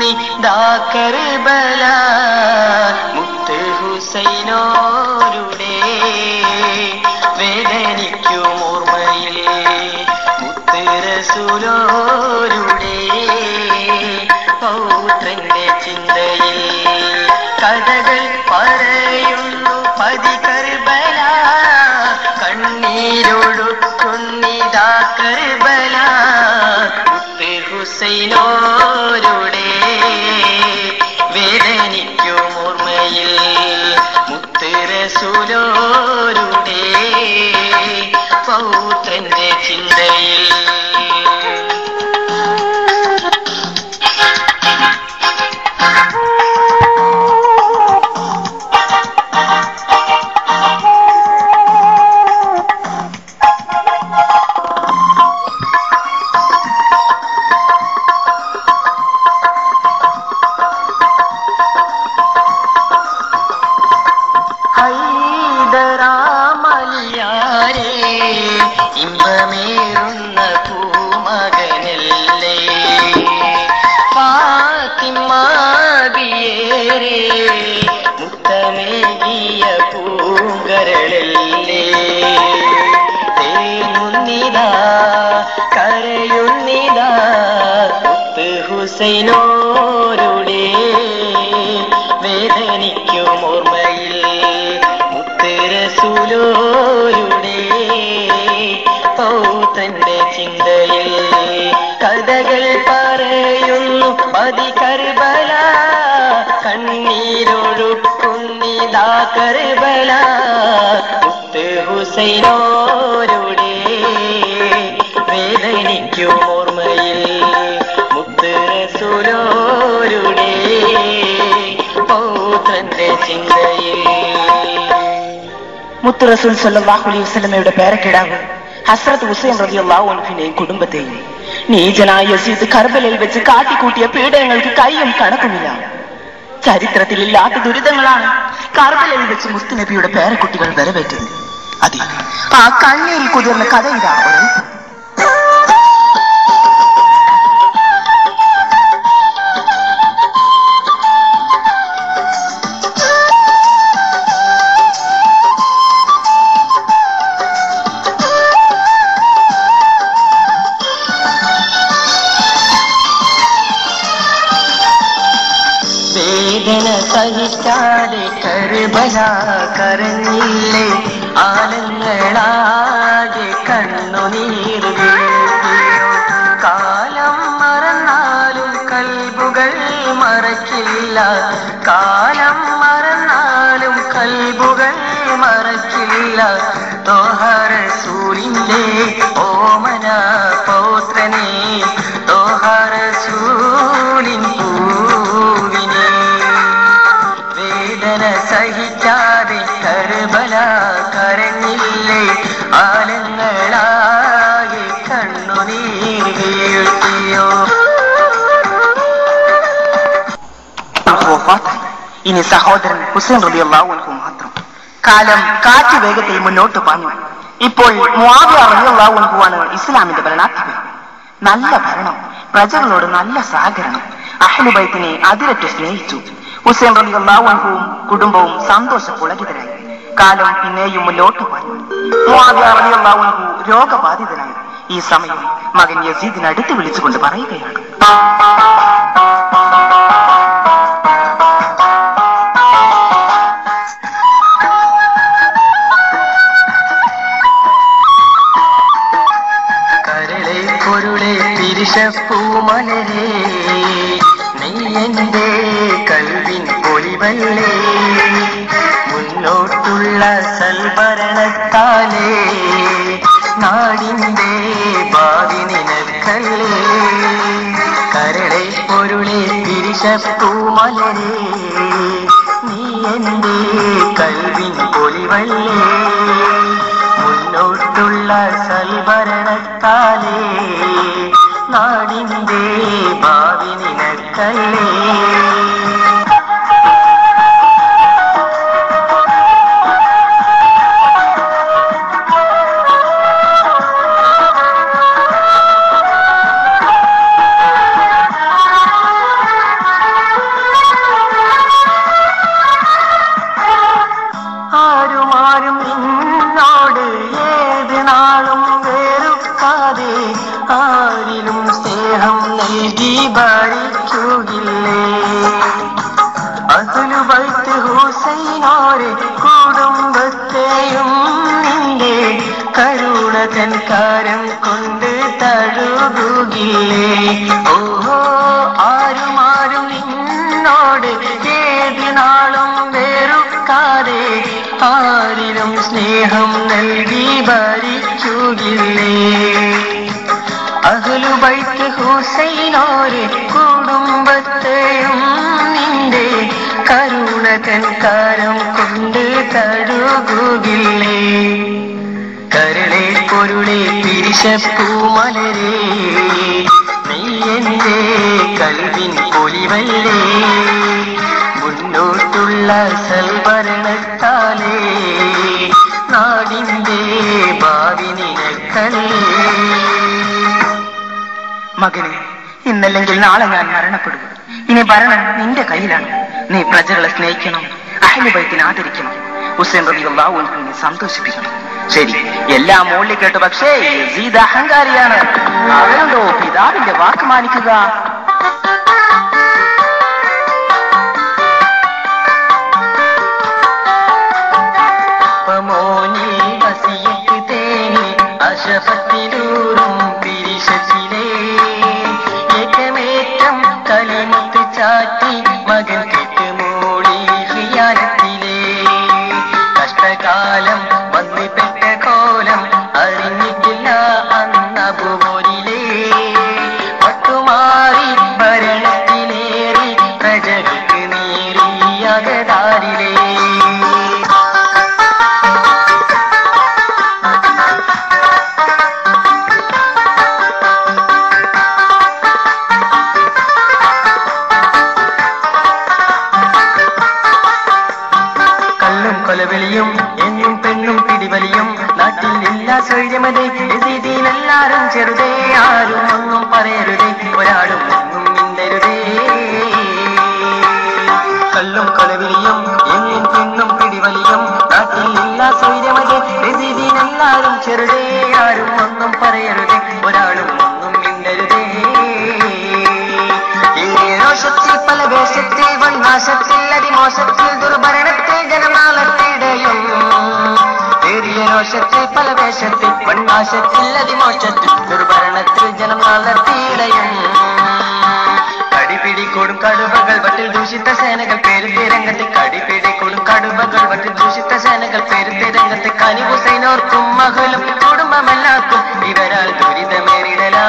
കുന്നിതാ കർബല മുത്ത് ഹുസൈനോരുടെ വേദനിക്കും ഓർമ്മയിൽ മുത്ത് റസൂലോരുടെ പൗത്രന്റെ ചിന്തയിൽ കഥകൾ പറയുന്നു പതി കർബല കണ്ണീരൊഴുക്കുന്നിതാ കർബല മുത്ത് ഹുസൈനോരുടെ വേദനിക്കും ഓർമ്മയിൽ മുത്ത് റസൂലോരുടെ പൗത്രന്റെ ചിന്തയിൽ ഇമ്പമേറുന്ന പൂമകനല്ലേ ഫാത്തിമാബിയേറെ മുത്തമേകിയ പൂങ്കരളല്ലേ തേങ്ങുന്നിതാ കരയുന്നിതാ മുത്ത് ഹുസൈനോരുടെ വേദനിക്കും ഓർമ്മയിൽ മുത്ത് റസൂലോരുടെ പൗത്രന്റെ ചിന്തയിൽ കഥകൾ പറയുന്നു പതി കർബല കണ്ണീരൊഴുക്കുന്നിതാ കർബല മുത്ത് ഹുസൈനോരുടെ വേദനിക്കും ഓർമ്മയിൽ മുത്ത് റസൂലോരുടെ പൗത്രന്റെ ചിന്തയിൽ മുത്ത് റസൂൽ സല്ലല്ലാഹു അലൈഹി വസല്ലമയുടെ പേരക്കിടാവ് ഹസ്രത്ത് ഹുസൈൻ റളിയല്ലാഹു അൻഹുവിനെയും കുടുംബത്തെയും നീചനായ യസീദ് കർബലയിൽ വെച്ച് കാട്ടിക്കൂട്ടിയ പീഡനങ്ങൾക്ക് കയ്യും കണക്കുമില്ല. ചരിത്രത്തിലില്ലാത്ത ദുരിതങ്ങളാണ് കർബലയിൽ വെച്ച് മുസ്തുനബിയുടെ പേരക്കുട്ടികൾ വരവേറ്റത്. അതെ, ആ കണ്ണീരിൽ കുതിർന്ന കഥ ഇതാ ഒരൽപ്പം. വേദന സഹിക്കാതെ കർബല കരഞ്ഞില്ലേ ആലങ്ങളാകെ കണ്ണുനീർ വീഴ്ത്തിയോ കാലം മറന്നാലും കൽബുകൾ മറക്കില്ല കാലം മറന്നാലും കൽബുകൾ മറക്കില്ല ത്വഹ റസൂലിന്റെ ഓമന പൗത്രനെ ത്വഹ റസൂലിൻ സഹിക്കാതെ കർബല കരഞ്ഞില്ലേ ആലങ്ങളാകെ കണ്ണുനീർ വീഴ്ത്തിയോ. ഇനി സഹോദരൻ ഹുസൈൻ റളിയല്ലാഹു അൻഹു മാത്രം. കാലം കാറ്റ് വേഗത്തിൽ മുന്നോട്ട് പാഞ്ഞു. ഇപ്പോൾ മുആവിയ റളിയല്ലാഹു അൻഹുവാണ് ഇസ്ലാമിന്റെ ഭരണാധിപൻ. നല്ല ഭരണം, പ്രജകളോട് നല്ല സഹകരണം, അഹ്ലു ബൈത്തിനെ അതിരറ്റ് സ്നേഹിച്ചു. ഹുസൈൻ റളിയല്ലാഹു അൻഹുവും കുടുംബവും സന്തോഷപുളകിതരായി. കാലം പിന്നെയും മുന്നോട്ട് പാഞ്ഞു. മുആവിയ റളിയല്ലാഹു അൻഹു രോഗബാധിതനായി. ഈ സമയം മകൻ യസീദിനെ അടുത്ത് വിളിച്ചുകൊണ്ട് പറയുകയാണ്, കരളെ പൊരുളെ പിരിശപ്പൂമലരേ നീ എന്റെ കൽവിൻ പൊലിവല്ലേ മുന്നോട്ടുള്ള സൽഭരണത്താലേ നാടിന്റെ ഭാവി നിനക്കല്ലേ കരളെ പൊരുളെ പിരിശപ്പൂമലരേ നീ എന്റെ കൽവിൻ പൊലിവല്ലേ മുന്നോട്ടുള്ള സൽഭരണത്താലേ നാടിന്റെ ഭാവി നിനക്കല്ലേ. ഭരിക്കുകില്ലേ. അഹ്ലു ബൈത്ത് ഹുസൈനോരെ കുടുംബത്തെയും നിന്റെ കരുണ തൻ കാരം കൊണ്ട് തഴുകുകില്ലേ. ഓഹോ ആരുമാരും നിന്നോട് ഏത് നാളും വെറുക്കാതെ ആരിലും സ്നേഹം നൽകി ഭരിക്കുകില്ലേ. അഹ്ലു ബൈത്ത് ഹുസൈനോരെ കുടുംബത്തെയും നിന്റെ കരുണ തൻ കാരം കൊണ്ട് തഴുകുകില്ലേ. കരളെ പൊരുളെ പിരിശപ്പൂമലരേ നീ എന്റെ കൽവിൻ പൊലിവല്ലേ. മുന്നോട്ടുള്ള സൽഭരണത്താലേ നാടിന്റെ ഭാവി നിനക്കല്ലേ. മകനെ, ഇന്നല്ലെങ്കിൽ നാളെ ഞാൻ മരണപ്പെടും. ഇനി ഭരണം നിന്റെ കയ്യിലാണ്. നീ പ്രജകളെ സ്നേഹിക്കണം, അഹ്ലു ബൈത്തിനെ ആദരിക്കണം, ഹുസൈൻ റളിയല്ലാഹു അൻഹുവിനെ സന്തോഷിപ്പിക്കണം. ശരി, എല്ലാം മോളിൽ കേട്ടു. പക്ഷേ യസീദ് അഹങ്കാരിയാണ്. അവരുണ്ടോ പിതാവിന്റെ വാക്ക് മാനിക്കുക? മോനിൽ വസിയത്ത് തേനി അശഫത്തിലൂറും പിരിശത്തിലേ ഏകമേറ്റം കലിമുത്ത് ചാറ്റി മകൻ കെട്ടുമോളി ഹിയാനത്തിലേ. കഷ്ടകാലം വന്നുപെട്ട കോലം അറിഞ്ഞിട്ടില്ല അന്നബുപോലിലേ. പട്ടുമാറി ഭരണത്തിലേറി പ്രജകൾക്ക് നേറിയകതാരിലേ. കൊലവിളിയും എന്നും പെണ്ണും പിടിവലിയും നാട്ടിൽ ഇല്ല സ്വൈര്യമതേ. യസീദിനെല്ലാരും ചെറുതേ, ആരും ഒന്നും പറയരുതേ, ഒരാളും ഒന്നും മിണ്ടരുതേ. കള്ളും കൊലവിളിയും എന്നും പെണ്ണും പിടിവലിയും നാട്ടിൽ ഇല്ല സ്വൈര്യമതേ. യസീദിനെല്ലാരും ചെറുതേ, ആരും ഒന്നും പറയരുതേ, ഒരാളും ഒന്നും മിണ്ടരുതേ. രോഷത്തിൽ പല വേഷത്തിൽ വൻനാശത്തിൽ അതിമോശത്തിൽ ദുർഭരണത്തിൽ ജനനാളത്തിടയും. രോഷത്തിൽ പല വേഷത്തിൽ വൻനാശത്തിൽ അതിമോശത്തിൽ ദുർഭരണത്തിൽ ജനനാളത്തിടയും. കടിപിടികൊടും കടുവകൾ വട്ടിൽ ദൂഷിത്ത സേനകൾ പേരുത്തെ രംഗത്ത്. കടിപിടികൊടും കടുവകൾ വട്ടിൽ ദൂഷിത്ത സേനകൾ പേരുത്തെ രംഗത്ത്. കനി ഹുസൈനോർക്കും മകളും കുടുംബമെല്ലാവർക്കും ഇവരാൽ ദുരിതമേറിടലാ.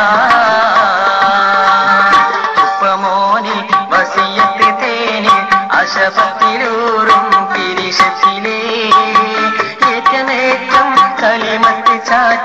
ഉപ്പമോനിൽ വസിയത്ത് തേനി അശഫത്തിലൂറും പിരിശത്തിലേ ഏറ്റമേറ്റം കലിമത്ത് ചാറ്റി